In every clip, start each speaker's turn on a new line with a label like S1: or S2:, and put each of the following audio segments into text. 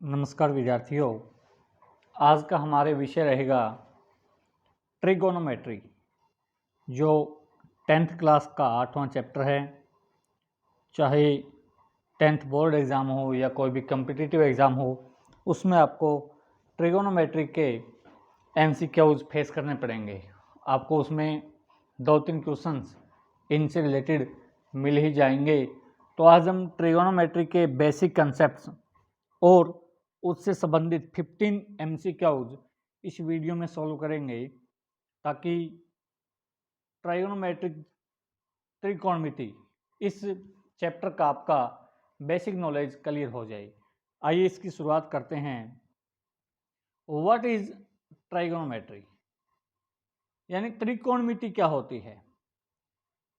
S1: नमस्कार विद्यार्थियों। आज का हमारे विषय रहेगा ट्रिगोनोमेट्री, जो 10th क्लास का 8वां चैप्टर है। चाहे 10th बोर्ड एग्ज़ाम हो या कोई भी कम्पिटिटिव एग्ज़ाम हो, उसमें आपको ट्रिगोनोमेट्री के MCQs फेस करने पड़ेंगे। आपको उसमें 2-3 क्वेश्चंस इनसे रिलेटेड मिल ही जाएंगे। तो आज हम ट्रिगोनोमेट्री के बेसिक कंसेप्ट्स और उससे संबंधित 15 MCQs इस वीडियो में सॉल्व करेंगे, ताकि ट्राइगोनोमेट्रिक त्रिकोणमिति इस चैप्टर का आपका बेसिक नॉलेज क्लियर हो जाए। आइए इसकी शुरुआत करते हैं। व्हाट इज ट्राइगोनोमेट्री, यानी त्रिकोणमिति क्या होती है।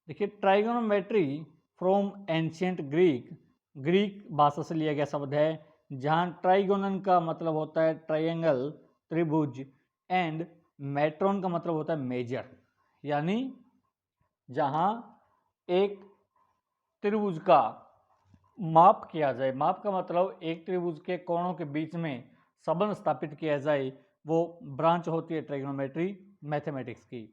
S1: देखिए, ट्राइगोनोमेट्री फ्रॉम एंशियंट ग्रीक भाषा से लिया गया शब्द है, जहाँ ट्राइगोनन का मतलब होता है ट्रायंगल, त्रिभुज, एंड मेट्रोन का मतलब होता है मेजर, यानी जहाँ एक त्रिभुज का माप किया जाए। माप का मतलब एक त्रिभुज के कोणों के बीच में संबंध स्थापित किया जाए, वो ब्रांच होती है ट्राइगोनोमेट्री मैथमेटिक्स की।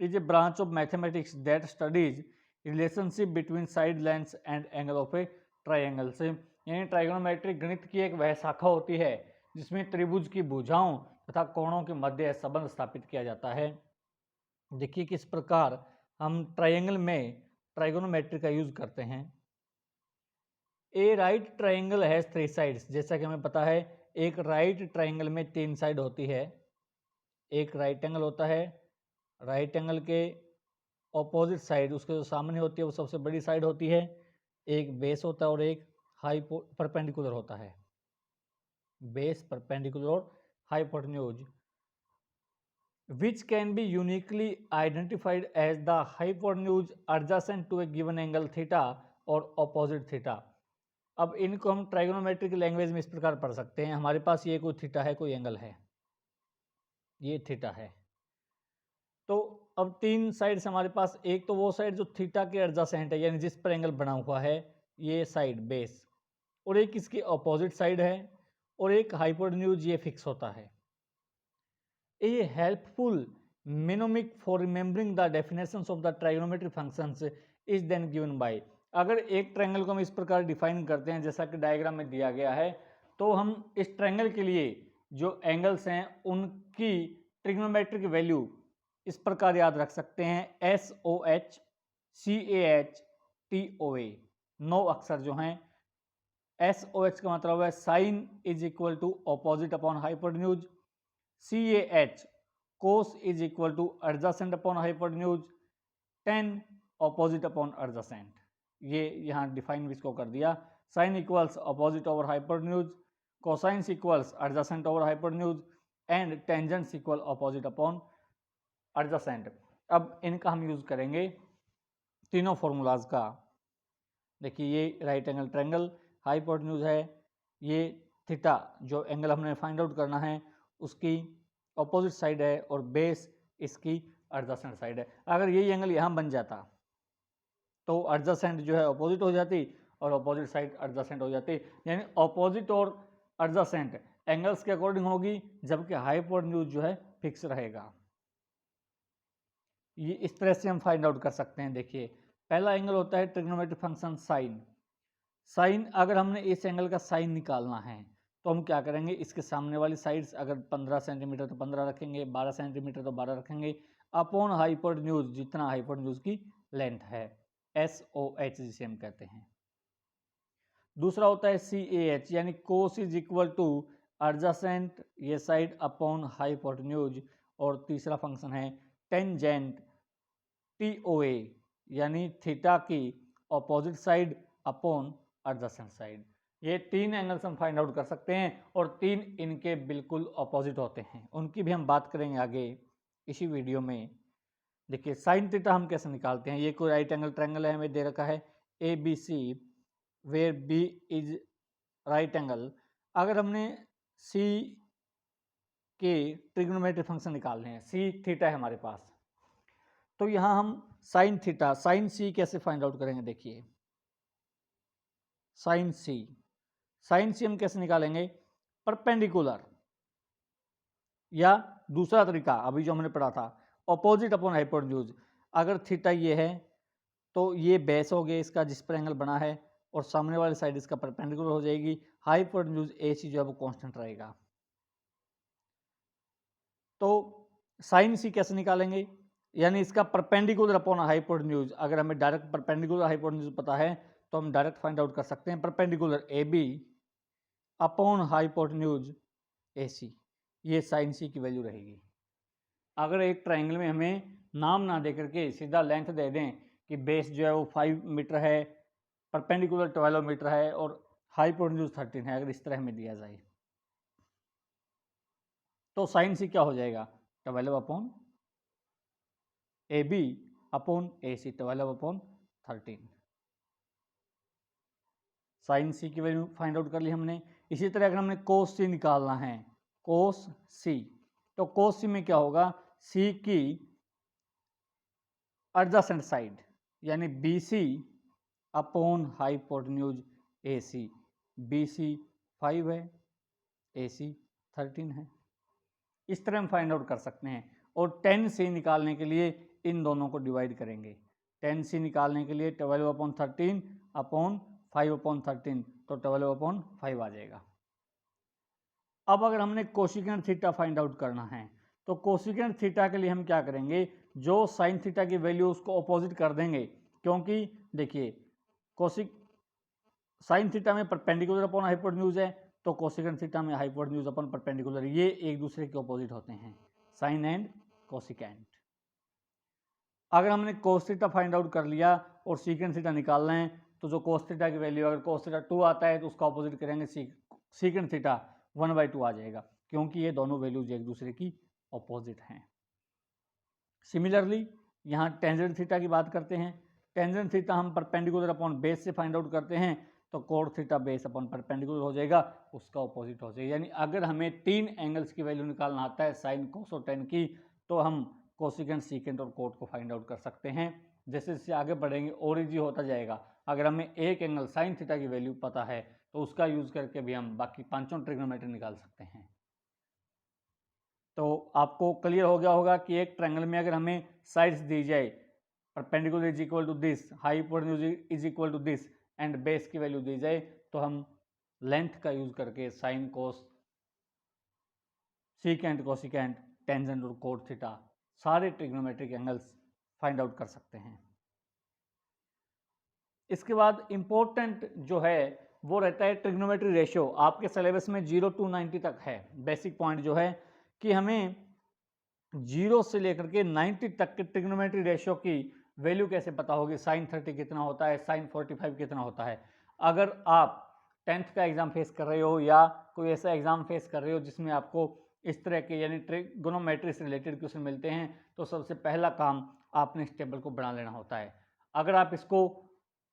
S1: Is a branch of mathematics that studies relationship between side lengths and angle of A triangle से, यानी ट्राइगोनोमेट्री गणित की एक वह शाखा होती है जिसमें त्रिभुज की भुजाओं तथा कोणों के मध्य संबंध स्थापित किया जाता है। देखिए किस प्रकार हम ट्राइंगल में ट्राइगोनोमेट्री का यूज करते हैं। ए राइट ट्राइंगल हैज 3 साइड्स, जैसा कि हमें पता है एक राइट ट्राइंगल में 3 साइड होती है। एक राइट एंगल होता है, राइट एंगल के ऑपोजिट साइड उसके जो सामने होती है वो सबसे बड़ी साइड होती है। एक बेस होता है और एक परपेंडिकुलर होता है। बेस, परपेंडिकुलर और hypotenuse, which can be uniquely identified as the hypotenuse adjacent to a given angle theta और opposite theta। अब इनको हम ट्राइगोनोमेट्री की लैंग्वेज में इस प्रकार पढ़ सकते हैं। हमारे पास ये कोई थीटा है, कोई एंगल है, ये थीटा है। तो अब 3 साइड्स हमारे पास, एक तो वो साइड जो थीटा के एडजेसेंट है, यानी जिस पर एंगल बना हुआ है, ये साइड बेस, और एक इसकी अपोजिट साइड है, और एक हाइपोटेन्यूज, ये फिक्स होता है। A helpful mnemonic for remembering the definitions of the trigonometric functions is then given by। अगर एक ट्रायंगल को हम इस प्रकार डिफाइन करते हैं जैसा कि डायग्राम में दिया गया है, तो हम इस ट्रायंगल के लिए जो एंगल्स हैं उनकी ट्रिग्नोमेट्रिक वैल्यू इस प्रकार याद रख सकते हैं। SOH, CAH, TOA, 9 अक्षर जो हैं। SOH का मतलब है sine is equal to opposite upon hypotenuse, CAH cos is equal to adjacent upon hypotenuse, tan opposite upon adjacent। ये यहाँ डिफाइन इसको कर दिया। Sine equals opposite over hypotenuse, cosines equals adjacent over hypotenuse, and tangents equal opposite upon adjacent. अब इनका हम use करेंगे तीनों फॉर्मूलाज का। देखिए, ये राइट एंगल ट्रायंगल हाइपोटेन्यूज है, ये थीटा जो एंगल हमने फाइंड आउट करना है उसकी ऑपोजिट साइड है, और बेस इसकी एडजेसेंट साइड है। अगर यही एंगल यहाँ बन जाता तो एडजेसेंट जो है ऑपोजिट हो जाती और ऑपोजिट साइड एडजेसेंट हो जाती, यानी ऑपोजिट और एडजेसेंट एंगल्स के अकॉर्डिंग होगी, जबकि हाइपोटेन्यूज जो है फिक्स रहेगा। ये इस तरह से हम फाइंड आउट कर सकते हैं। देखिए, पहला एंगल होता है ट्रिग्नोमेट्रिक फंक्शन साइन। साइन, अगर हमने इस एंगल का साइन निकालना है तो हम क्या करेंगे, इसके सामने वाली साइड्स अगर 15 सेंटीमीटर तो 15 रखेंगे, 12 सेंटीमीटर तो 12 रखेंगे, अपॉन हाइपोटेन्यूज, जितना हाइपोटेन्यूज की लेंथ है, SOH जिसे हम कहते हैं। दूसरा होता है CAH, यानी कोस इज इक्वल टू एडजेसेंट, ये साइड, अपॉन हाइपोटेन्यूज। और तीसरा फंक्शन है टेंजेंट, TOA, यानी थीटा की opposite side upon adjacent side. ये 3 एंगल्स हम फाइंड आउट कर सकते हैं, और 3 इनके बिल्कुल ऑपोजिट होते हैं। उनकी भी हम बात करेंगे आगे इसी वीडियो में। देखिए, साइन थीटा हम कैसे निकालते हैं। ये कोई राइट एंगल ट्रायंगल है, हमें दे रखा है ABC, where B is right angle. अगर हमने C के ट्रिग्नोमेट्रिक फंक्शन निकालने हैं, C थीटा है हमारे पास, तो यहां हम साइन थीटा, साइन C कैसे फाइंड आउट करेंगे। देखिए, साइन C हम कैसे निकालेंगे। परपेंडिकुलर, या दूसरा तरीका अभी जो हमने पढ़ा था ऑपोजिट अपॉन हाइपोटेन्यूज। अगर थीटा ये है तो ये बेस हो गया इसका जिस पर एंगल बना है, और सामने वाली साइड इसका परपेंडिकुलर हो जाएगी। हाइपोटेन्यूज AC जो है वो कांस्टेंट रहेगा। तो साइन सी कैसे निकालेंगे, यानी इसका परपेंडिकुलर अपॉन हाइपोटेन्यूज। अगर हमें डायरेक्ट परपेंडिकुलर हाइपोटेन्यूज पता है तो हम डायरेक्ट फाइंड आउट कर सकते हैं perpendicular AB upon hypotenuse AC। ये साइन सी की वैल्यू रहेगी। अगर एक ट्राइंगल में हमें नाम ना दे करके सीधा लेंथ दे दें कि बेस जो है वो 5 मीटर है, परपेंडिकुलर 12 मीटर है और हाइपोटेन्यूज 13 है, अगर इस तरह हमें दिया जाए तो साइन सी क्या हो जाएगा, 12 upon AB upon AC, 12 upon 13। Sine C की वैल्यू फाइंड आउट कर ली हमने। इसी तरह अगर हमने कोस सी निकालना है, कोस सी, तो कोस सी में क्या होगा, सी की एडजेसेंट साइड यानी BC upon hypotenuse AC। BC 5 है, AC 13 है। इस तरह हम फाइंड आउट कर सकते हैं। और 10C निकालने के लिए इन दोनों को डिवाइड करेंगे। 10C निकालने के लिए 12 अपॉन 13 अपॉन 5 अपॉन 13, तो 12 अपॉन 5 आ जाएगा। अब अगर हमने कोसिकेंट थीटा फाइंड आउट करना है तो कोसिकेंट थीटा के लिए हम क्या करेंगे, जो साइन थीटा की वैल्यू उसको अपोजिट कर देंगे, क्योंकि देखिए कोसिक साइन थीटा में परपेंडिकुलर अपॉन हाइपोटेन्यूज है, तो कोसिकेंट थीटा में हाइपोटेन्यूज अपॉन परपेंडिकुलर, ये एक दूसरे के अपोजिट होते हैं, साइन एंड कोसिकेंट। अगर हमने कोस थीटा फाइंड आउट कर लिया और सीकेंट थीटा निकालना है, तो जो कोस थीटा की वैल्यू अगर कोस थीटा 2 आता है तो उसका अपोजिट करेंगे, सीकेंट थीटा 1/2 आ जाएगा, क्योंकि ये दोनों वैल्यूज एक दूसरे की अपोजिट हैं। सिमिलरली यहाँ टेंजेंट थीटा की बात करते हैं। टेंजेंट थीटा हम परपेंडिकुलर अपॉन बेस से फाइंड आउट करते हैं, तो cot theta base upon perpendicular हो जाएगा, उसका अपोजिट हो जाएगा। यानी अगर हमें 3 एंगल्स की वैल्यू निकालना आता है साइन कोस और टेन की, तो हम कोसिकेंट सीकेंट और कोट को फाइंड आउट कर सकते हैं। जैसे जैसे आगे बढ़ेंगे और इजी होता जाएगा। अगर हमें एक एंगल साइन थीटा की वैल्यू पता है तो उसका यूज करके भी हम बाकी पांचों ट्रिग्नोमेट्री निकाल सकते हैं। तो आपको क्लियर हो गया होगा कि एक ट्रायंगल में अगर हमें साइड्स दी जाए, perpendicular is equal to this, hypotenuse is equal to this and base की वैल्यू दी जाए, तो हम लेंथ का यूज करके sine cos secant cosecant tangent और कोट थीटा सारे ट्रिग्नोमेट्रिक एंगल्स फाइंड आउट कर सकते हैं। इसके बाद इंपॉर्टेंट जो है वो रहता है ट्रिग्नोमेट्री रेशियो। आपके सिलेबस में 0 to 90 तक है। बेसिक पॉइंट जो है कि हमें 0 से लेकर के 90 तक के ट्रिग्नोमेट्री रेशियो की वैल्यू कैसे पता होगी, साइन 30 कितना होता है, साइन 45 कितना होता है। अगर आप 10th का एग्जाम फेस कर रहे हो या कोई ऐसा एग्जाम फेस कर रहे हो जिसमें आपको इस तरह के यानी ट्रिग्नोमेट्री से रिलेटेड क्वेश्चन मिलते हैं, तो सबसे पहला काम आपने इस टेबल को बना लेना होता है। अगर आप इसको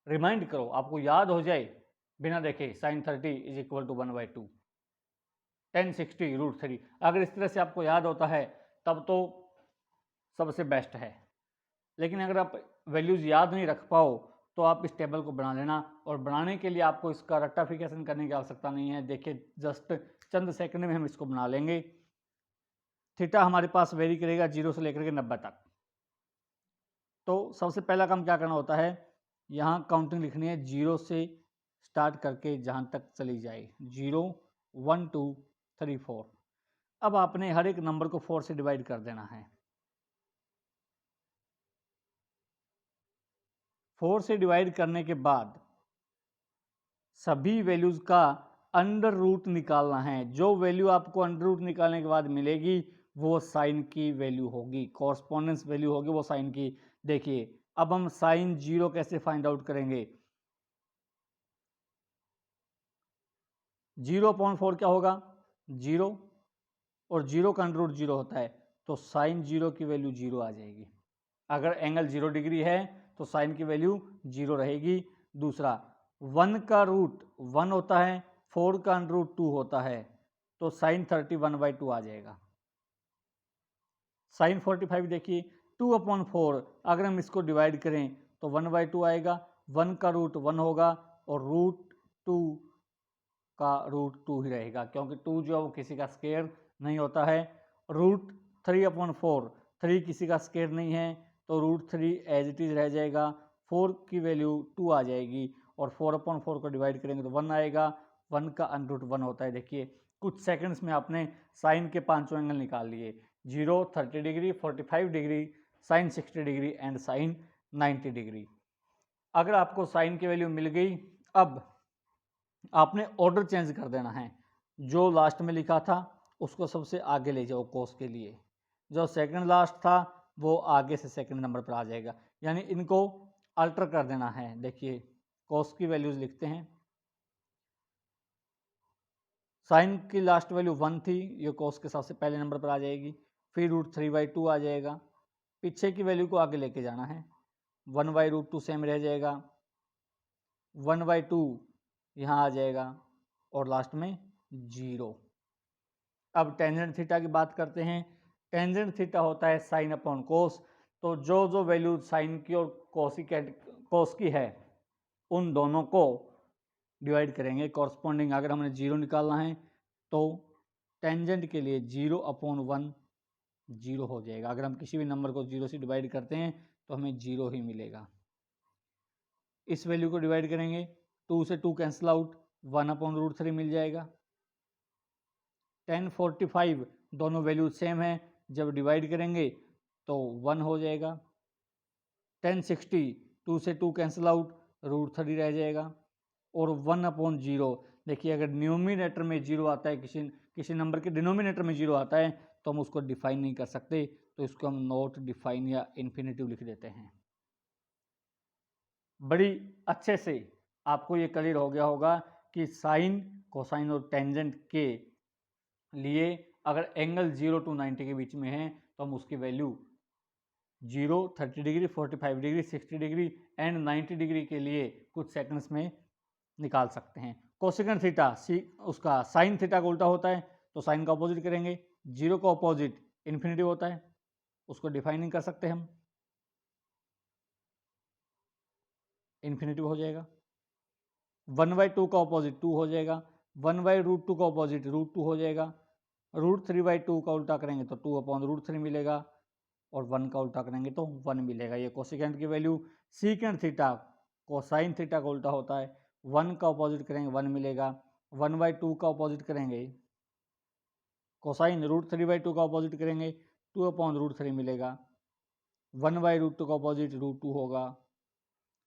S1: रिमाइंड करो, आपको याद हो जाए बिना देखे, साइन 30 इज इक्वल टू 1/2, 1060 √3, अगर इस तरह से आपको याद होता है तब तो सबसे बेस्ट है। लेकिन अगर आप वैल्यूज याद नहीं रख पाओ तो आप इस टेबल को बना लेना, और बनाने के लिए आपको इसका रेक्टिफिकेशन करने की आवश्यकता नहीं है। देखिए जस्ट चंद सेकंड में हम इसको बना लेंगे। थीटा हमारे पास वेरी करेगा 0 से लेकर के 90 तक। तो सबसे पहला काम क्या करना होता है, यहाँ काउंटिंग लिखनी है 0 से स्टार्ट करके जहाँ तक चली जाए, 0 1 2 3 4। अब आपने हर एक नंबर को 4 से डिवाइड कर देना है। 4 से डिवाइड करने के बाद सभी वैल्यूज का अंडर रूट निकालना है। जो वैल्यू आपको अंडर रूट निकालने के बाद मिलेगी वो साइन की वैल्यू होगी, कॉरस्पॉन्डेंस वैल्यू होगी वो साइन की। देखिए अब हम साइन 0 कैसे फाइंड आउट करेंगे, 0/4 क्या होगा, 0, और 0 का अंडर रूट 0 होता है, तो साइन 0 की वैल्यू 0 आ जाएगी। अगर एंगल 0 डिग्री है तो साइन की वैल्यू 0 रहेगी। दूसरा 1 का रूट 1 होता है, 4 का अंडर रूट 2 होता है, तो साइन 30 1/2 आ जाएगा। साइन 45 देखिए 2/4, अगर हम इसको डिवाइड करें तो 1/2 आएगा, 1 का रूट 1 होगा और √2 का रूट 2 ही रहेगा, क्योंकि 2 जो है वो किसी का स्क्वायर नहीं होता है। रूट 3/4, 3 किसी का स्क्वायर नहीं है, तो रूट 3 एज इट इज रह जाएगा। 4 की वैल्यू 2 आ जाएगी, और 4/4 को डिवाइड करेंगे तो 1 आएगा। 1 का अंडर रूट 1 होता है। देखिए कुछ सेकंड्स में आपने साइन के पांचों एंगल निकाल लिए, 0, 30 degree, 45 degree, sine 60 degree and sine 90 degree. अगर आपको साइन की वैल्यू मिल गई, अब आपने ऑर्डर चेंज कर देना है। जो लास्ट में लिखा था उसको सबसे आगे ले जाओ कोस के लिए, जो सेकंड लास्ट था वो आगे से सेकंड नंबर पर आ जाएगा, यानी इनको अल्टर कर देना है। देखिए कोस की वैल्यूज लिखते हैं। साइन की लास्ट वैल्यू 1 थी, ये कोस के सबसे पहले नंबर पर आ जाएगी। फिर √3/2 आ जाएगा, पीछे की वैल्यू को आगे लेके जाना है। 1/√2 सेम रह जाएगा, 1/2 यहाँ आ जाएगा, और लास्ट में 0। अब टेंजेंट थीटा की बात करते हैं। टेंजेंट थीटा होता है साइन अपॉन कोस। तो जो वैल्यू साइन की और कोस की है उन दोनों को डिवाइड करेंगे कॉरस्पॉन्डिंग। अगर हमने 0 निकालना है तो टेंजेंट के लिए 0/1 0 हो जाएगा। अगर हम किसी भी नंबर को 0 से डिवाइड करते हैं तो हमें 0 ही मिलेगा। इस वैल्यू को डिवाइड करेंगे, 2 से 2 कैंसिल आउट, 1/√3 मिल जाएगा। 1045 दोनों वैल्यू सेम है, जब डिवाइड करेंगे तो 1 हो जाएगा। 1060 2 से 2 कैंसिल आउट, √3 रह जाएगा, और 1/0। देखिए अगर न्यूमिनेटर में 0 आता है, किसी नंबर के डिनोमिनेटर में 0 आता है तो हम उसको डिफाइन नहीं कर सकते, तो इसको हम नॉट डिफाइन या इन्फिनेटिव लिख देते हैं। बड़ी अच्छे से आपको ये क्लियर हो गया होगा कि साइन, कोसाइन और टेंजेंट के लिए अगर एंगल 0 to 90 के बीच में है तो हम उसकी value 0, 30 degree, 45 degree, 60 degree and 90 degree के लिए कुछ सेकंड्स में निकाल सकते हैं। कोसेकेंट थीटा उसका साइन थीटा का उल्टा होता है, तो साइन का अपोजिट करेंगे। 0 का अपोजिट इन्फिनिटी होता है, उसको डिफाइन नहीं कर सकते हम, इन्फिनिटी हो जाएगा। 1/2 का अपोजिट 2 हो जाएगा, 1/√2 का अपोजिट √2 हो जाएगा। √3/2 का उल्टा करेंगे तो 2/√3 मिलेगा, और 1 का उल्टा करेंगे तो 1 मिलेगा। ये कोसेकेंट की value. Secant theta cosine theta का उल्टा होता है, 1 का अपोजिट करेंगे 1 मिलेगा, 1/2 का अपोजिट करेंगे कोसाइन, √3/2 का अपोजिट करेंगे 2/√3 मिलेगा, 1/√2 का अपोजिट √2 होगा,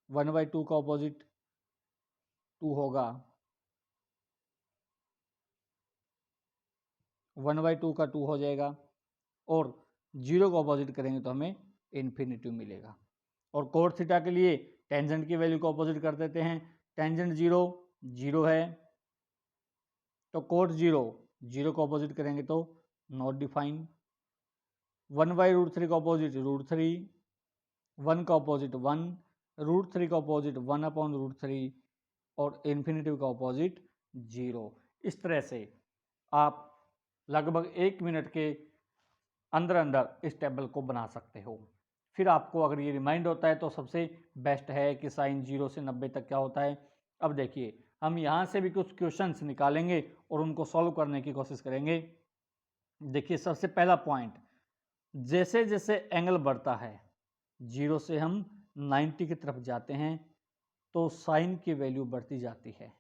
S1: 1/2 का अपोजिट 2 होगा, 1/2 का 2 हो जाएगा, और 0 को अपोजिट करेंगे तो हमें इन्फिनिटी मिलेगा। और कोट थीटा के लिए टेंजेंट की वैल्यू को अपोजिट कर देते हैं। टेंजेंट 0 0 है, तो कोट 0 0 को अपोजिट करेंगे तो नॉट डिफाइन। 1/√3 का अपोजिट √3, 1 का अपोजिट 1, √3 का अपोजिट 1/√3, और इन्फिनिटी का अपोजिट 0। इस तरह से आप लगभग 1 मिनट के अंदर अंदर इस टेबल को बना सकते हो। फिर आपको अगर ये रिमाइंड होता है तो सबसे बेस्ट है कि साइन 0 से 90 तक क्या होता है। अब देखिए हम यहाँ से भी कुछ क्वेश्चंस निकालेंगे और उनको सॉल्व करने की कोशिश करेंगे। देखिए सबसे पहला पॉइंट, जैसे जैसे एंगल बढ़ता है 0 से हम 90 की तरफ जाते हैं तो साइन की वैल्यू बढ़ती जाती है।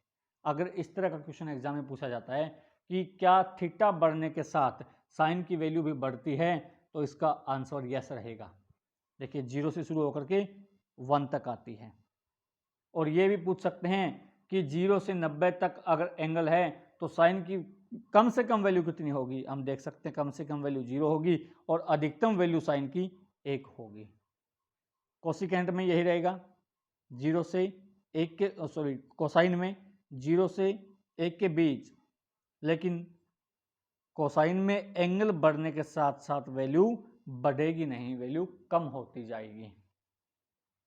S1: अगर इस तरह का क्वेश्चन एग्जाम में पूछा जाता है कि क्या थीटा बढ़ने के साथ साइन की वैल्यू भी बढ़ती है, तो इसका आंसर यस रहेगा। देखिए 0 से शुरू होकर के 1 तक आती है। और ये भी पूछ सकते हैं कि 0 से 90 तक अगर एंगल है तो साइन की कम से कम वैल्यू कितनी होगी। हम देख सकते हैं कम से कम वैल्यू 0 होगी और अधिकतम वैल्यू साइन की 1 होगी। कोसिकेंट में यही रहेगा, 0 से 1 के कोसाइन में 0 से 1 के बीच, लेकिन कोसाइन में एंगल बढ़ने के साथ साथ वैल्यू बढ़ेगी नहीं, वैल्यू कम होती जाएगी।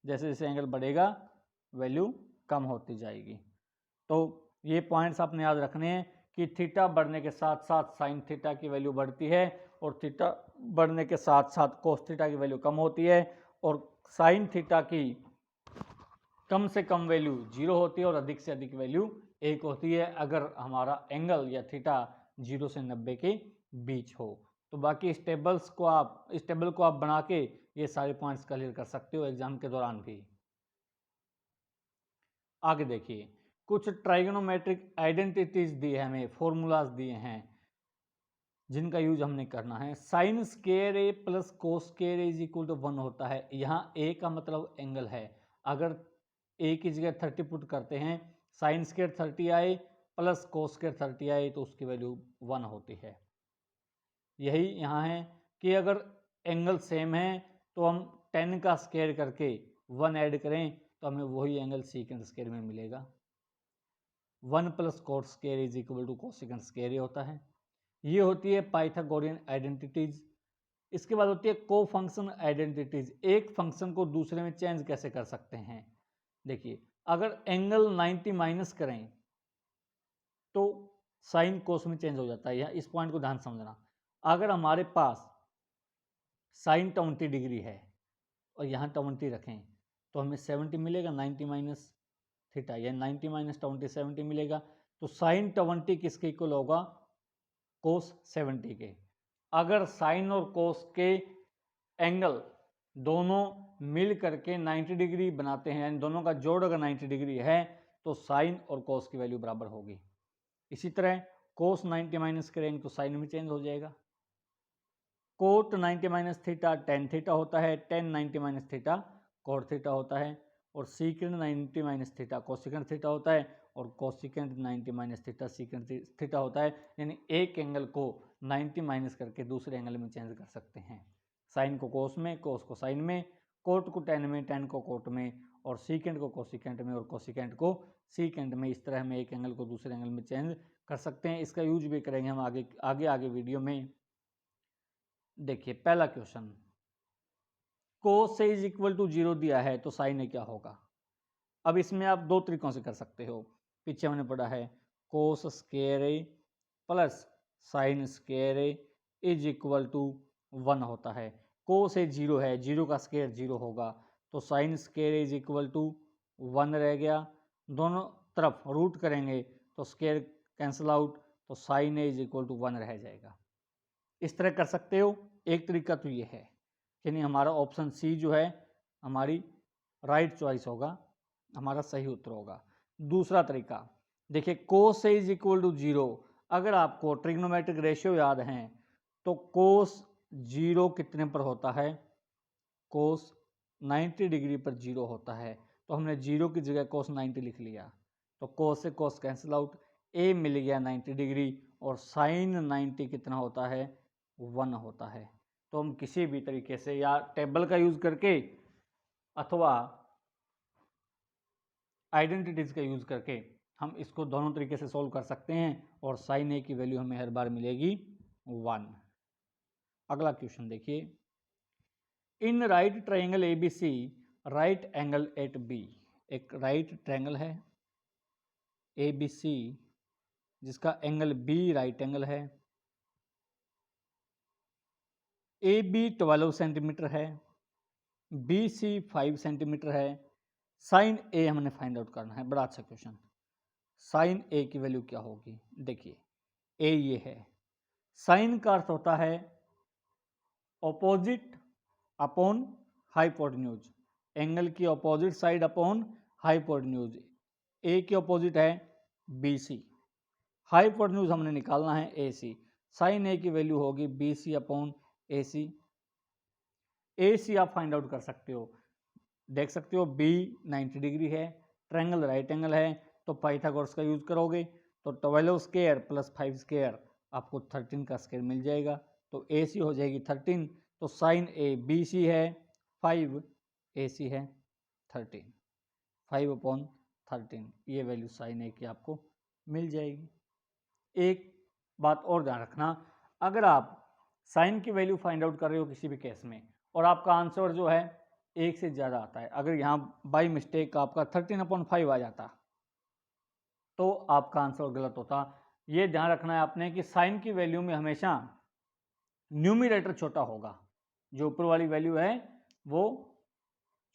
S1: जैसे जैसे एंगल बढ़ेगा वैल्यू कम होती जाएगी। तो ये पॉइंट्स आपने याद रखने हैं कि थीटा बढ़ने के साथ साथ साइन थीटा की वैल्यू बढ़ती है, और थीटा बढ़ने के साथ साथ कोस थीटा की वैल्यू कम होती है, और साइन थीटा की कम से कम वैल्यू 0 होती है और अधिक से अधिक वैल्यू एक होती है अगर हमारा एंगल या थीटा 0 से 90 के बीच हो। तो बाकी इस टेबल को आप बना के ये सारे पॉइंट्स क्लियर कर सकते हो एग्जाम के दौरान भी। आगे देखिए, कुछ ट्राइगोनोमेट्रिक आइडेंटिटीज दी है हमें, फॉर्मूलाज दिए हैं जिनका यूज हमने करना है। Sine square A plus cos square A is equal to 1 होता है। यहाँ ए का मतलब एंगल है, अगर ए की जगह 30 पुट करते हैं, साइन स्क्वायर 30 आए प्लस कोस स्क्वायर 30 आए तो उसकी वैल्यू 1 होती है। यही यहाँ है कि अगर एंगल सेम है तो हम 10 का स्क्वायर करके 1 ऐड करें तो हमें वही एंगल सीकेंड स्क्वायर में मिलेगा। 1 plus cos square is equal to cosecant square होता है। ये होती है पाइथागोरियन आइडेंटिटीज। इसके बाद होती है को फंक्शन आइडेंटिटीज। एक फंक्शन को दूसरे में चेंज कैसे कर सकते हैं। देखिए, अगर एंगल 90 माइनस करें तो साइन कोस में चेंज हो जाता है। इस पॉइंट को ध्यान समझना। अगर हमारे पास साइन 20 डिग्री है और यहाँ 20 रखें तो हमें 70 मिलेगा, 90 माइनस थीटा, या 90 माइनस 20 70 मिलेगा। तो साइन 20 किसके इक्वल होगा, कोस 70 के। अगर साइन और कोस के एंगल दोनों मिल करके 90 डिग्री बनाते हैं, यानी दोनों का जोड़ अगर 90 डिग्री है तो साइन और कोस की वैल्यू बराबर होगी। इसी तरह कोस 90 माइनस करेंगे तो साइन में चेंज हो जाएगा। Cot 90 minus theta tan theta होता है, tan 90 minus theta cot theta होता है, और secant 90 minus theta cosecant theta होता है, और cosecant 90 minus theta secant theta होता है। यानी एक एंगल को 90 माइनस करके दूसरे एंगल में चेंज कर सकते हैं। साइन को कोस में, कोस को साइन में, कोट को टेन में, टेन को कोट में, और सीकेंड को कोसिकेंड में, और कोसिकेंड को सीकेंड में। इस तरह हम एक एंगल को दूसरे एंगल में चेंज कर सकते हैं। इसका यूज भी करेंगे हम आगे वीडियो में। देखिए पहला क्वेश्चन, कोस से इज इक्वल टू 0 दिया है तो साइन ए क्या होगा। अब इसमें आप दो तरीकों से कर सकते हो। पीछे हमने पढ़ा है cos square A plus sine square A is equal to 1 होता है। कोस ए 0 है, 0 का स्क्वायर 0 होगा, तो sine square is equal to 1 रह गया। दोनों तरफ रूट करेंगे तो स्क्वायर कैंसिल आउट, तो sine A is equal to 1 रह जाएगा। इस तरह कर सकते हो। एक तरीका तो ये है, यानी हमारा ऑप्शन सी जो है हमारी राइट चॉइस होगा, हमारा सही उत्तर होगा। दूसरा तरीका देखिए, कोस से इज इक्वल टू 0। अगर आपको ट्रिग्नोमेट्रिक रेशियो याद हैं तो कोस 0 कितने पर होता है, कोस 90 डिग्री पर 0 होता है। तो हमने 0 की जगह कोस 90 लिख लिया, तो कोस से कोस कैंसिल आउट, ए मिल गया 90 डिग्री, और साइन 90 कितना होता है, 1 होता है। तो हम किसी भी तरीके से या टेबल का यूज करके अथवा आइडेंटिटीज का यूज करके हम इसको दोनों तरीके से सॉल्व कर सकते हैं, और साइन ए की वैल्यू हमें हर बार मिलेगी 1। अगला क्वेश्चन देखिए, in right triangle A B C right angle at B. एक राइट ट्राइंगल है ए बी सी जिसका एंगल बी राइट एंगल है। ए बी 12 सेंटीमीटर है, बी सी 5 सेंटीमीटर है। साइन ए हमने फाइंड आउट करना है। बड़ा अच्छा क्वेश्चन। साइन ए की वैल्यू क्या होगी, देखिए ए ये है, साइन का अर्थ होता है ऑपोजिट अपॉन हाइपोटेन्यूज, एंगल की ऑपोजिट साइड अपॉन हाइपोटेन्यूज। ए की ऑपोजिट है बी सी, हाइपोटेन्यूज हमने निकालना है ए सी। साइन ए की वैल्यू होगी बी सी अपॉन ए सी। ए सी आप फाइंड आउट कर सकते हो, देख सकते हो बी 90 डिग्री है, ट्रायंगल राइट एंगल है, तो पाइथागोरस का यूज करोगे तो 12 स्क्वायर प्लस 5 स्क्वायर आपको 13 का स्क्वायर मिल जाएगा, तो ए सी हो जाएगी 13। तो साइन ए बी सी है 5, ए सी है 13, 5 अपॉन 13, ये वैल्यू साइन ए की आपको मिल जाएगी। एक बात और ध्यान रखना, अगर आप साइन की वैल्यू फाइंड आउट कर रहे हो किसी भी केस में और आपका आंसर जो है एक से ज़्यादा आता है, अगर यहाँ बाई मिस्टेक आपका 13/5 आ जाता तो आपका आंसर गलत होता। ये ध्यान रखना है आपने कि साइन की वैल्यू में हमेशा न्यूमिनेटर छोटा होगा, जो ऊपर वाली वैल्यू है वो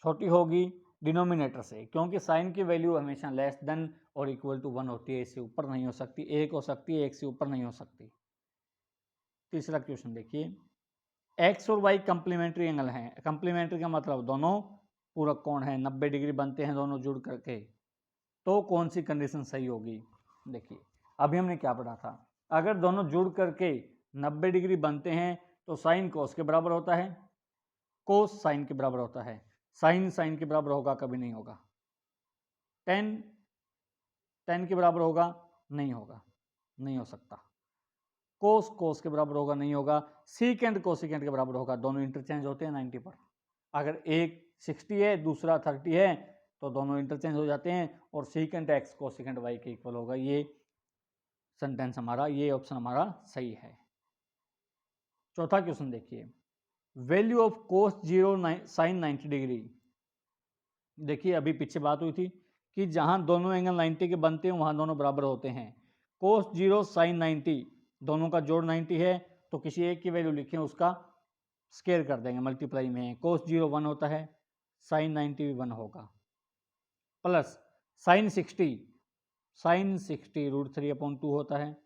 S1: छोटी होगी डिनोमिनेटर से, क्योंकि साइन की वैल्यू हमेशा लेस देन और इक्वल टू 1 होती है, इससे ऊपर नहीं हो सकती, 1 हो सकती है, 1 से ऊपर नहीं हो सकती। तीसरा क्वेश्चन देखिए, एक्स और वाई कंप्लीमेंट्री एंगल हैं। कंप्लीमेंट्री का मतलब दोनों पूरक कोण हैं, 90 डिग्री बनते हैं दोनों जुड़ करके, तो कौन सी कंडीशन सही होगी? देखिए अभी हमने क्या पढ़ा था, अगर दोनों जुड़ करके 90 डिग्री बनते हैं तो साइन कोस के बराबर होता है, कोस साइन के बराबर होता है, साइन साइन के बराबर होगा? कभी नहीं होगा। टेन टेन के बराबर होगा? नहीं होगा, नहीं हो सकता। कोस कोस के बराबर होगा? नहीं होगा। सीकेंड कोसिकेंड के बराबर होगा? दोनों इंटरचेंज होते हैं 90 पर। अगर एक 60 है दूसरा 30 है तो दोनों इंटरचेंज हो जाते हैं और सीकेंड एक्स कोसिकेंड वाई के इक्वल होगा। ये सेंटेंस हमारा, ये ऑप्शन हमारा सही है। चौथा क्वेश्चन देखिए, value of cos 0 sine 90 degree. देखिए अभी पीछे बात हुई थी कि जहां दोनों एंगल 90 के बनते हैं वहां दोनों बराबर होते हैं। कोस 0 साइन 90 दोनों का जोड़ 90 है, तो किसी एक की वैल्यू लिखें, उसका स्केयर कर देंगे, मल्टीप्लाई में। कोस 0 1 होता है, साइन 90 भी 1 होगा, प्लस साइन 60 √3/2 होता है।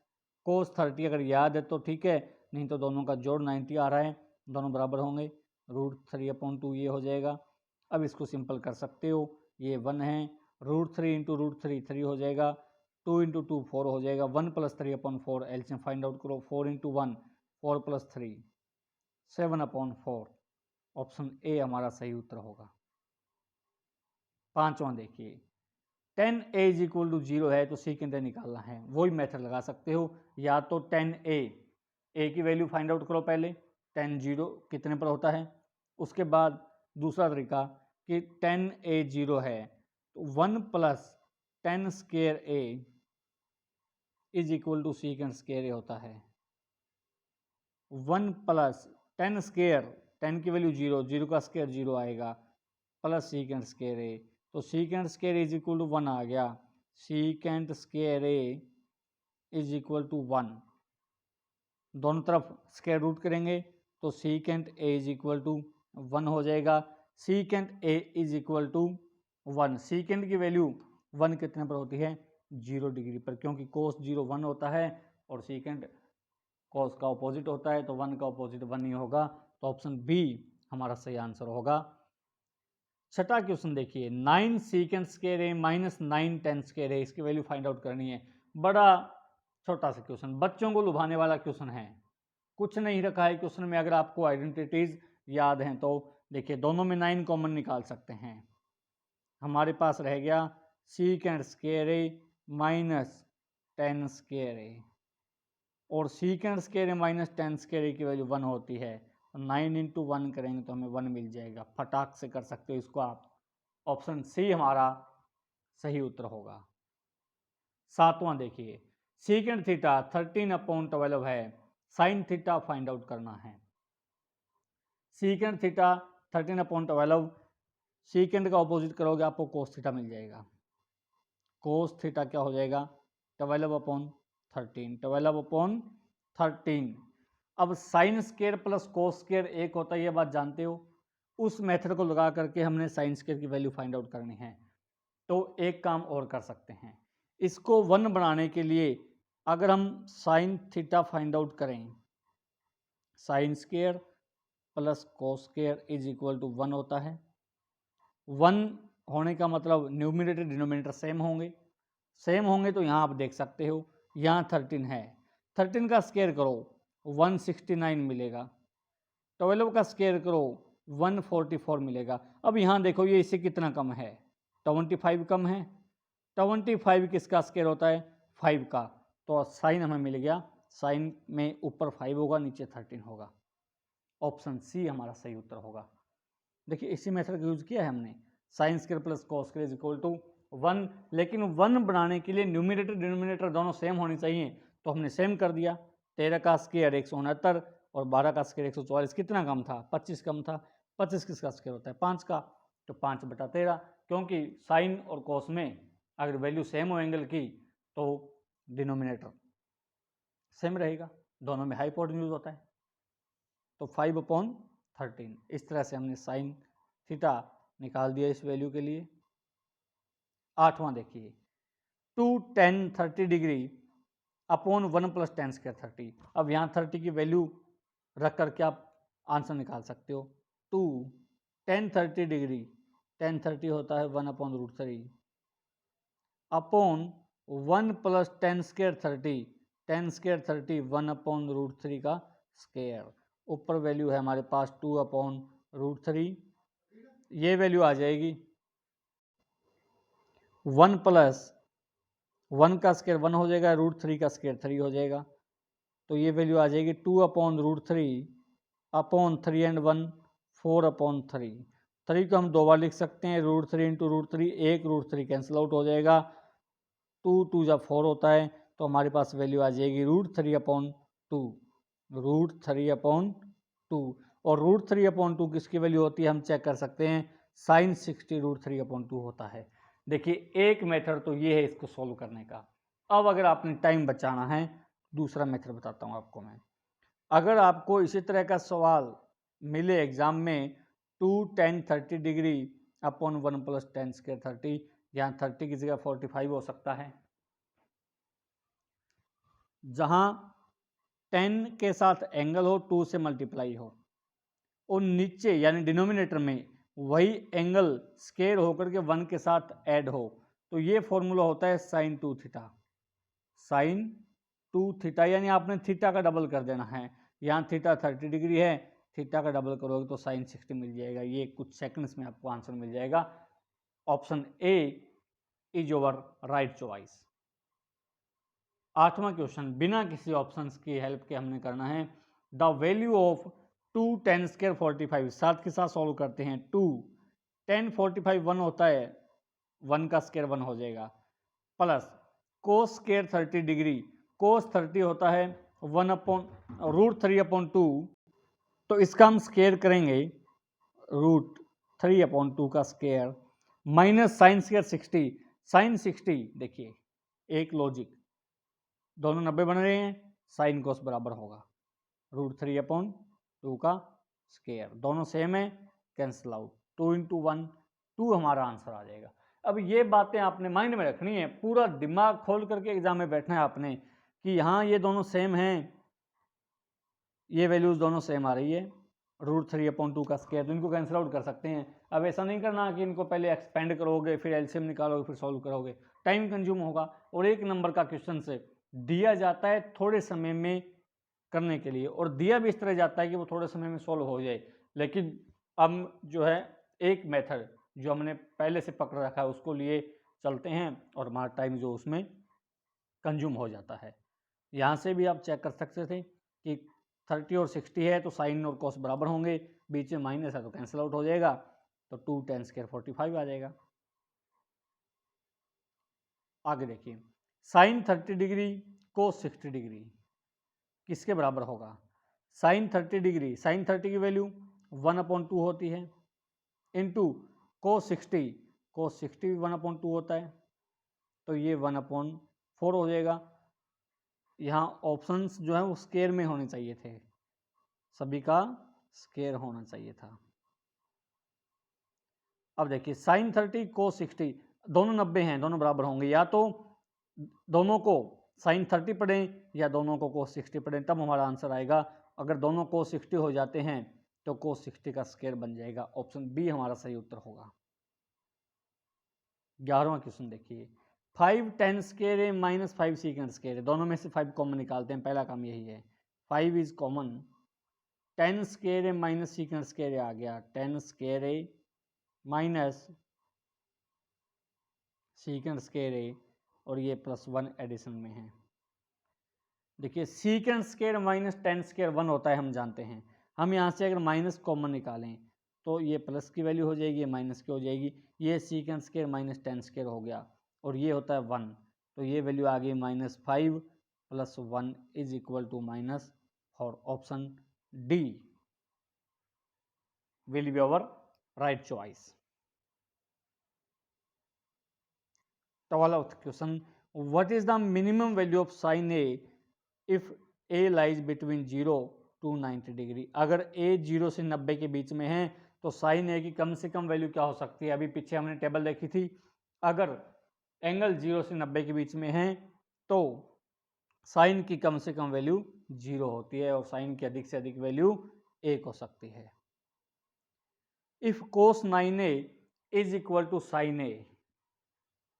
S1: कोस 30 अगर याद है तो ठीक है, नहीं तो दोनों का जोड़ 90 आ रहा है, दोनों बराबर होंगे, √3/2 ये हो जाएगा। अब इसको सिंपल कर सकते हो, ये 1 है, √3 × √3 3 हो जाएगा, 2 × 2 4 हो जाएगा, 1 + 3/4 एलसीएम फाइंड आउट करो, 4 × 1 4 + 3 7/4। ऑप्शन ए हमारा सही उत्तर होगा। पांचवां देखिए, 10a = 0 है तो सीकेंड निकालना है। वही मेथड लगा सकते हो, या तो 10a ए की वैल्यू फाइंड आउट करो पहले, 10 0 कितने पर होता है, उसके बाद दूसरा तरीका कि 10a 0 है तो 1 + 10 square a = secant square a होता है। 1 + 10 स्क्वायर, 10 की वैल्यू 0, 0 का स्क्वायर 0 आएगा, प्लस सीकेंड स्क्वायर a, तो सीकेंड स्क्वायर = 1 आ गया। सीकेंड स्क्वायर a = 1, दोनों तरफ स्क्वायर रूट करेंगे तो सीकेंड a = 1 हो जाएगा। सीकेंड a = 1, सीकेंड की वैल्यू 1 कितने पर होती है, 0 डिग्री पर, क्योंकि कोस 0 1 होता है और सीकेंड कोस का ऑपोजिट होता है, तो 1 का ऑपोजिट 1 ही होगा, तो ऑप्शन बी हमारा सही आंसर होगा। छठा क्वेश्चन देखिए, 9 secant square a - 9 10 square a, इसकी वैल्यू फाइंड आउट करनी है। बड़ा छोटा सा क्वेश्चन, बच्चों को लुभाने वाला क्वेश्चन है, कुछ नहीं रखा है क्वेश्चन में। अगर आपको आइडेंटिटीज याद हैं तो देखिए, दोनों में 9 कॉमन निकाल सकते हैं। हमारे पास रह गया secant square a - 10 square a, और secant square a - 10 square a की वैल्यू 1 होती है, 9 × 1 करेंगे तो हमें 1 मिल जाएगा। फटाक से कर सकते हो इसको आप। ऑप्शन सी हमारा सही उत्तर होगा। सातवां देखिए, सीकेंड थीटा 13/12 है, साइन थीटा फाइंड आउट करना है। सीकेंड थीटा 13/12, सीकेंड का ऑपोजिट करोगे आपको कोस थीटा मिल जाएगा। कोस थीटा क्या हो जाएगा, 12/13, 12/13। अब sine square plus cos square एक होता है, ये बात जानते हो। उस मेथड को लगा करके हमने साइन स्क्वायर की वैल्यू फाइंड आउट करनी है। तो एक काम और कर सकते हैं, इसको 1 बनाने के लिए अगर हम साइन थीटा फाइंड आउट करें, sine square plus cos square = 1 होता है। 1 होने का मतलब न्यूमिनेटर डिनोमिनेटर सेम होंगे, सेम होंगे तो यहाँ आप देख सकते हो, यहाँ 13 है, 13 का स्क्वायर करो 169 मिलेगा, 12 का स्क्वायर करो 144 मिलेगा। अब यहाँ देखो ये इससे कितना कम है, 25 कम है। 25 किसका स्क्वायर होता है, 5 का, तो साइन हमें मिल गया, साइन में ऊपर 5 होगा नीचे 13 होगा। ऑप्शन सी हमारा सही उत्तर होगा। देखिए इसी मेथड का यूज किया है हमने, sine square plus cos square = 1, लेकिन 1 बनाने के लिए न्यूमिनेटर डिनोमिनेटर दोनों सेम होनी चाहिए, तो हमने सेम कर दिया। 13 का स्क्वायर 169 और 12 का स्क्वायर 144, कितना कम था, 25 कम था। 25 किसका स्क्वायर होता है, 5 का, तो 5/13, क्योंकि साइन और कॉस में अगर वैल्यू सेम हो एंगल की तो डिनोमिनेटर सेम रहेगा, दोनों में हाइपोटेन्यूज होता है, तो 5/13। इस तरह से हमने साइन थीटा निकाल दिया इस वैल्यू के लिए। आठवां देखिए, 2 10 30 डिग्री अपॉन 1 प्लस 10 स्क्वायर 30। अब यहाँ 30 की वैल्यू रख करके आप आंसर निकाल सकते हो। 2 10 30 डिग्री 10 30 होता है 1 upon root 3 upon 1 plus 10 square 30 10 square 30 1 upon root 3 का स्क्वायर। ऊपर वैल्यू है हमारे पास 2 अपॉन रूट 3, ये वैल्यू आ जाएगी 1 प्लस 1 का स्क्वायर 1 हो जाएगा, रूट 3 का स्क्वायर 3 हो जाएगा, तो ये वैल्यू आ जाएगी 2 upon root 3 upon 3 and 1 4 upon 3। 3 को हम दो बार लिख सकते हैं, रूट 3 इंटू रूट 3, एक रूट 3 कैंसिल आउट हो जाएगा, 2 2 जब 4 होता है तो हमारे पास वैल्यू आ जाएगी रूट 3 अपॉन 2, रूट 3 अपॉन 2। और रूट 3 अपॉन 2 किसकी वैल्यू होती है हम चेक कर सकते हैं, साइन 60 रूट 3 अपॉन 2 होता है। देखिए एक मेथड तो ये है इसको सॉल्व करने का। अब अगर आपने टाइम बचाना है, दूसरा मेथड बताता हूँ आपको मैं। अगर आपको इसी तरह का सवाल मिले एग्जाम में 2 10 30 डिग्री अपॉन 1 प्लस 10 स्क्वायर 30, यहाँ 30 की जगह 45 हो सकता है, जहां 10 के साथ एंगल हो 2 से मल्टीप्लाई हो और नीचे यानी डिनोमिनेटर में वही एंगल स्क्वायर होकर के 1 के साथ ऐड हो, तो ये फॉर्मूला होता है साइन 2 थीटा। साइन 2 थीटा यानी आपने थीटा का डबल कर देना है। यहाँ थीटा 30 डिग्री है, थीटा का डबल करोगे तो साइन 60 मिल जाएगा। ये कुछ सेकंड्स में आपको आंसर मिल जाएगा। Option A is your right choice. 8वां क्वेश्चन बिना किसी ऑप्शंस की हेल्प के हमने करना है। द वैल्यू ऑफ 2 10 स्क्वायर 45, साथ के साथ सॉल्व करते हैं। 2 10 45 1 होता है, 1 का स्क्वायर 1 हो जाएगा, प्लस कोस स्क्वायर 30 डिग्री, कोस 30 होता है 1 अपॉन रूट 3 अपॉन 2, तो इसका हम स्क्वायर करेंगे रूट 3 अपॉन 2 का square, minus sine square 60, sine 60 देखिए एक लॉजिक, दोनों 90 बन रहे हैं, साइन कोस बराबर होगा रूट 3 अपॉन 2 का स्क्वायर, दोनों सेम है, कैंसिल आउट, 2 इंटू 1 2 हमारा आंसर आ जाएगा। अब ये बातें आपने माइंड में रखनी है, पूरा दिमाग खोल करके एग्जाम में बैठना है आपने कि हाँ ये दोनों सेम हैं, ये वैल्यूज दोनों सेम आ रही है, रूट 3 अपॉन 2 का स्क्वायर, तो इनको कैंसिल आउट कर सकते हैं। अब ऐसा नहीं करना कि इनको पहले एक्सपेंड करोगे फिर एलसीएम निकालोगे फिर सॉल्व करोगे, टाइम कंज्यूम होगा। और एक नंबर का क्वेश्चन से दिया जाता है थोड़े समय में करने के लिए, और दिया भी इस तरह जाता है कि वो थोड़े समय में सॉल्व हो जाए, लेकिन अब जो है एक मेथड जो हमने पहले से पकड़ रखा है उसको लिए चलते हैं और हमारा टाइम जो उसमें कंज्यूम हो जाता है। यहाँ से भी आप चेक कर सकते थे कि 30 और 60 है तो साइन और कॉस बराबर होंगे, बीच में माइनस है तो कैंसिल आउट हो जाएगा, तो 2 10 स्क्वायर 45 आ जाएगा। आगे देखिए, साइन 30 डिग्री कोस 60 डिग्री किसके बराबर होगा, साइन 30 डिग्री, साइन 30 की वैल्यू 1 अपॉन 2 होती है, इंटू कोस 60, कोस 60 भी 1 अपॉन 2 होता है, तो ये 1 अपॉन 4 हो जाएगा। यहाँ ऑप्शंस जो है वो स्क्वायर में होने चाहिए थे, सभी का स्क्वायर होना चाहिए था। अब देखिए साइन 30 कोस 60 दोनों 90 हैं, दोनों बराबर होंगे, या तो दोनों को साइन 30 पढ़ें या दोनों को कोस 60 पढ़ें, तब हमारा आंसर आएगा। अगर दोनों कोस 60 हो जाते हैं तो कोस 60 का स्क्वायर बन जाएगा, ऑप्शन बी हमारा सही उत्तर होगा। 11वां क्वेश्चन देखिए, 5 10 स्क्वायर है माइनस 5 सीकेंड स्क्वायर है, दोनों में से 5 कॉमन निकालते हैं, पहला काम यही है, 5 इज कॉमन, 10 स्क्वायर है माइनस सीकेंड स्क्वायर आ गया, 10 स्क्वायर है माइनस सीकेंड स्क्वायर है और ये प्लस 1 एडिशन में है। देखिए सीकेंड स्क्वायर माइनस 10 स्क्वायर 1 होता है, हम जानते हैं। हम यहाँ से अगर माइनस कॉमन निकालें तो ये प्लस की वैल्यू हो जाएगी, ये माइनस की हो जाएगी, ये सीकेंड स्क्वायर माइनस 10 स्क्वायर हो गया और ये होता है 1, तो ये वैल्यू आ गई minus 5 plus 1 is equal to minus 4। Option D will be our right choice. 12th question, what is the minimum value of sine A if A lies between 0 to 90 degree. अगर ए 0 से 90 के बीच में है तो sine ए की कम से कम value क्या हो सकती है। अभी पीछे हमने टेबल देखी थी, अगर एंगल 0 से 90 के बीच में है तो साइन की कम से कम वैल्यू 0 होती है और साइन की अधिक से अधिक वैल्यू 1 हो सकती है। If cos 9a is equal to sine A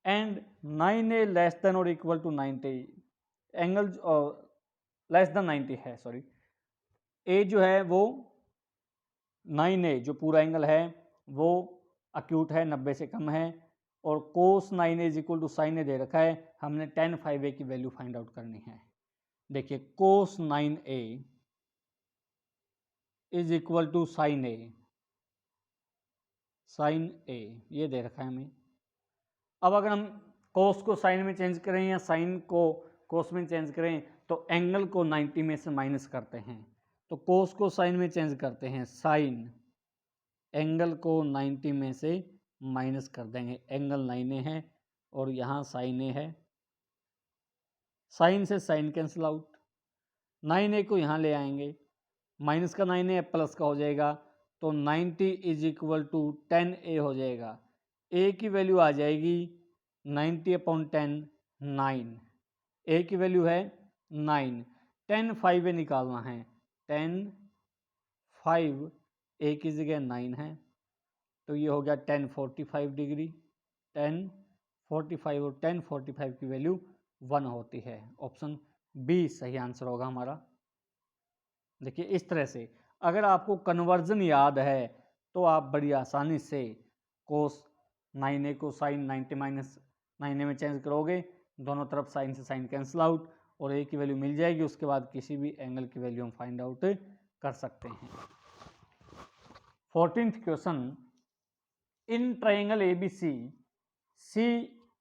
S1: and 9a less than और equal to 90, angle less than 90 है, सॉरी, ए जो है वो 9a जो पूरा एंगल है वो अक्यूट है, 90 से कम है, और cos 9a is equal to sine A दे रखा है, हमने tan 5a की वैल्यू फाइंड आउट करनी है। देखिए cos 9a is equal to sine A, sine A ये दे रखा है हमें। अब अगर हम cos को साइन में चेंज करें या साइन को cos में चेंज करें तो एंगल को 90 में से माइनस करते हैं, तो cos को साइन में चेंज करते हैं, साइन एंगल को 90 में से माइनस कर देंगे, एंगल 9a है और यहाँ साइन ए है, साइन से साइन कैंसिल आउट, 9a को यहाँ ले आएंगे, माइनस का 9a प्लस का हो जाएगा, तो 90 इज इक्वल टू 10a हो जाएगा। a की वैल्यू आ जाएगी 90 अपॉन 10, 9, a की वैल्यू है 9, 10 5a निकालना है, 10 5 a की जगह 9 है, तो ये हो गया 1045 डिग्री, 1045 और 1045 की वैल्यू 1 होती है। ऑप्शन बी सही आंसर होगा हमारा। देखिए इस तरह से अगर आपको कन्वर्जन याद है तो आप बड़ी आसानी से cos 9a को साइन 90 माइनस 9a में चेंज करोगे, दोनों तरफ साइन से साइन कैंसिल आउट और a की वैल्यू मिल जाएगी, उसके बाद किसी भी एंगल की वैल्यू हम फाइंड आउट कर सकते हैं। 14th question, in triangle ABC C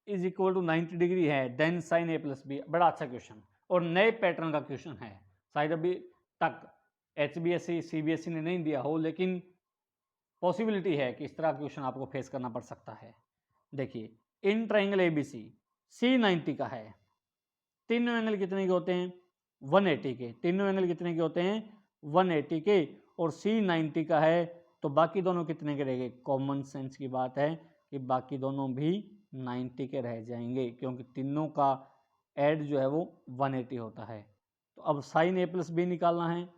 S1: is equal to 90 degree है, then sine a plus B. बड़ा अच्छा क्वेश्चन और नए पैटर्न का क्वेश्चन है, शायद अभी तक HBSE CBSE ने नहीं दिया हो, लेकिन पॉसिबिलिटी है कि इस तरह क्वेश्चन आपको फेस करना पड़ सकता है। देखिए इन ट्राइंगल ABC C 90 का है, तीनों एंगल कितने के होते हैं 180 के, तीनों एंगल कितने के होते हैं 180 के, और C 90 का है तो बाकी दोनों कितने के रहेंगे, कॉमन सेंस की बात है कि बाकी दोनों भी 90 के रह जाएंगे, क्योंकि तीनों का ऐड जो है वो 180 होता है। तो अब साइन a प्लस बी निकालना है,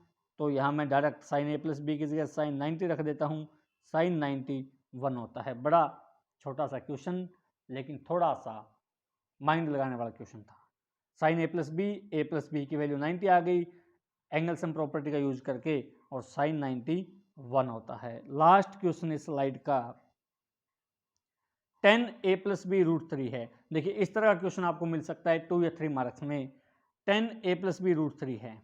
S1: तो यहाँ मैं direct sine a plus B की जगह साइन 90 रख देता हूँ, साइन 90 1 होता है। बड़ा छोटा सा क्वेश्चन लेकिन थोड़ा सा माइंड लगाने वाला क्वेश्चन था। साइन a प्लस बी की वैल्यू 90 आ गई एंगल सम प्रॉपर्टी का यूज करके, और साइन 90 1 होता है। लास्ट क्वेश्चन इस स्लाइड का 10a प्लस बी रूट 3 है। देखिए इस तरह का क्वेश्चन आपको मिल सकता है 2 या 3 मार्क्स में। 10a प्लस बी रूट 3 है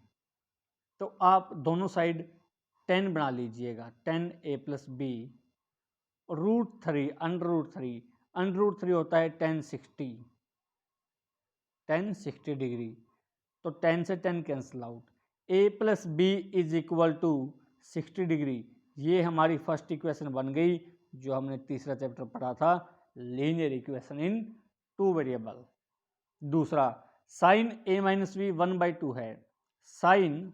S1: तो आप दोनों साइड 10 बना लीजिएगा, 10a plus B root 3 under root 3, under root 3 होता है 1060 डिग्री, तो 10 से 10 cancel out, a plus B is equal to 60 degree. ये हमारी फर्स्ट इक्वेशन बन गई जो हमने तीसरा चैप्टर पढ़ा था, linear equation in two variable. दूसरा साइन a माइनस बी 1/2 है, साइन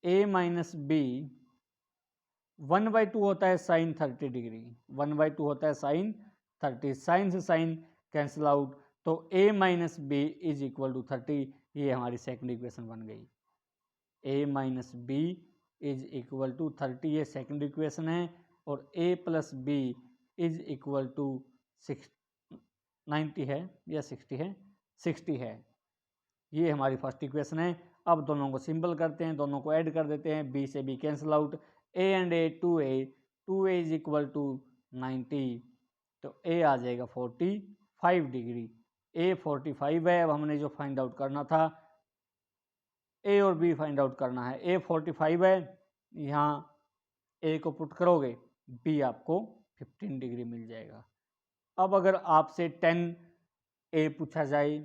S1: a माइनस बी 1/2 होता है साइन 30 डिग्री, 1/2 होता है साइन 30, साइन से साइन कैंसिल आउट, तो a minus B is equal to 30, ये हमारी सेकंड इक्वेशन बन गई। a minus B is equal to 30 ये सेकंड इक्वेशन है, और a plus B is equal to 90 है या 60 है, 60 है, ये हमारी फर्स्ट इक्वेशन है। अब दोनों को सिंपल करते हैं, दोनों को ऐड कर देते हैं, b से b cancel out, a and a 2a is equal to 90, तो a आ जाएगा 45 डिग्री, a 45 है। अब हमने जो फाइंड आउट करना था a और b फाइंड आउट करना है, a 45 है, यहाँ a को पुट करोगे b आपको 15 डिग्री मिल जाएगा। अब अगर आपसे 10a पूछा जाए,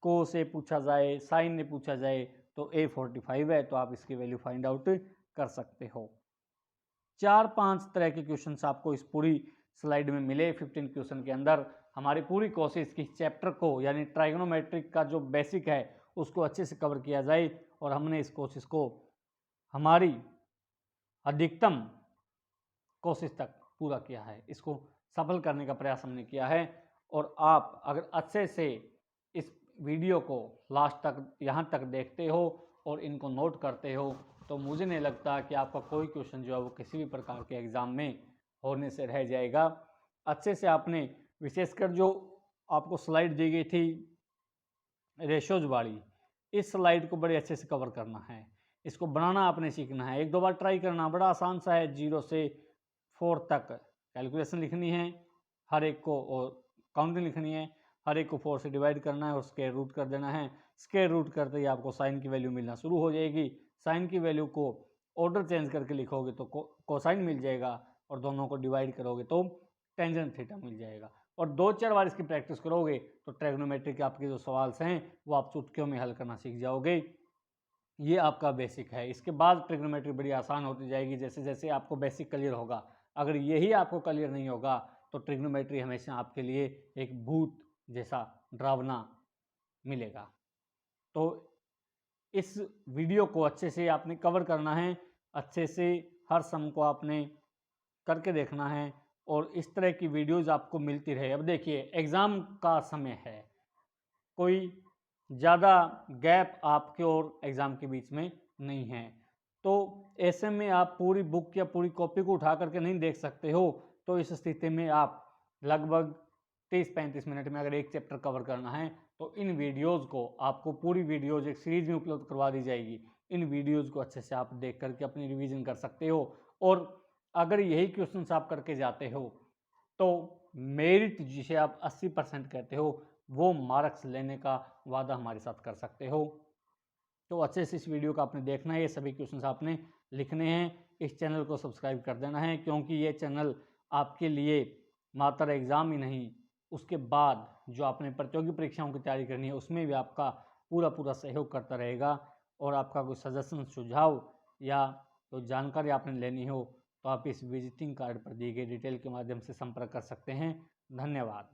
S1: कोस ए पूछा जाए, साइन ए पूछा जाए, तो a 45 है, तो आप इसकी वैल्यू फाइंड आउट कर सकते हो। 4-5 तरह के क्वेश्चंस आपको इस पूरी स्लाइड में मिले 15 क्वेश्चन के अंदर। हमारी पूरी कोशिश की चैप्टर को यानी ट्राइगोनोमेट्रिक का जो बेसिक है उसको अच्छे से कवर किया जाए, और हमने इस कोशिश को हमारी अधिकतम कोशिश तक पूरा किया है। इसको सफल करने का प्रयास हमने किया है। और आप अगर अच्छे से इस वीडियो को लास्ट तक यहाँ तक देखते हो और इनको नोट करते हो तो मुझे नहीं लगता कि आपका कोई क्वेश्चन जो है वो किसी भी प्रकार के एग्ज़ाम में होने से रह जाएगा। अच्छे से आपने विशेषकर जो आपको स्लाइड दी गई थी रेशोज वाली, इस स्लाइड को बड़े अच्छे से कवर करना है। इसको बनाना आपने सीखना है, 1-2 बार ट्राई करना, बड़ा आसान सा है। 0 से 4 तक कैलकुलेशन लिखनी है हर एक को, और काउंटिंग लिखनी है, हर एक को 4 से डिवाइड करना है और स्क्वायर रूट कर देना है। स्क्वायर रूट करते ही आपको साइन की वैल्यू मिलना शुरू हो जाएगी। साइन की वैल्यू को ऑर्डर चेंज करके लिखोगे तो कोसाइन मिल जाएगा, और दोनों को डिवाइड करोगे तो टेंजेंट थीटा मिल जाएगा। और 2-4 बार इसकी प्रैक्टिस करोगे तो ट्रिग्नोमेट्री के आपके जो सवाल हैं वो आप चुटकियों में हल करना सीख जाओगे। ये आपका बेसिक है। इसके बाद ट्रिग्नोमेट्री बड़ी आसान होती जाएगी जैसे जैसे आपको बेसिक क्लियर होगा। अगर यही आपको क्लियर नहीं होगा तो ट्रिग्नोमेट्री हमेशा आपके लिए एक भूत जैसा डरावना मिलेगा। तो इस वीडियो को अच्छे से आपने कवर करना है, अच्छे से हर सम को आपने करके देखना है, और इस तरह की वीडियोज़ आपको मिलती रहे। अब देखिए एग्ज़ाम का समय है, कोई ज़्यादा गैप आपके और एग्ज़ाम के बीच में नहीं है, तो ऐसे में आप पूरी बुक या पूरी कॉपी को उठा करके नहीं देख सकते हो। तो इस स्थिति में आप लगभग 30-35 मिनट में अगर एक चैप्टर कवर करना है तो इन वीडियोज़ को आपको पूरी वीडियोज़ एक सीरीज़ में उपलब्ध करवा दी जाएगी। इन वीडियोज़ को अच्छे से आप देख करके अपनी रिवीजन कर सकते हो, और अगर यही क्वेश्चन आप करके जाते हो तो मेरिट जिसे आप 80% कहते हो वो मार्क्स लेने का वादा हमारे साथ कर सकते हो। तो अच्छे से इस वीडियो को आपने देखना है, ये सभी क्वेश्चंस आपने लिखने हैं। इस चैनल को सब्सक्राइब कर देना है, क्योंकि ये चैनल आपके लिए मात्र एग्ज़ाम ही नहीं, उसके बाद जो आपने प्रतियोगी परीक्षाओं की तैयारी करनी है उसमें भी आपका पूरा सहयोग करता रहेगा। और आपका कोई सजेशन, सुझाव या कोई जानकारी आपने लेनी हो तो आप इस विजिटिंग कार्ड पर दी गई डिटेल के माध्यम से संपर्क कर सकते हैं। धन्यवाद।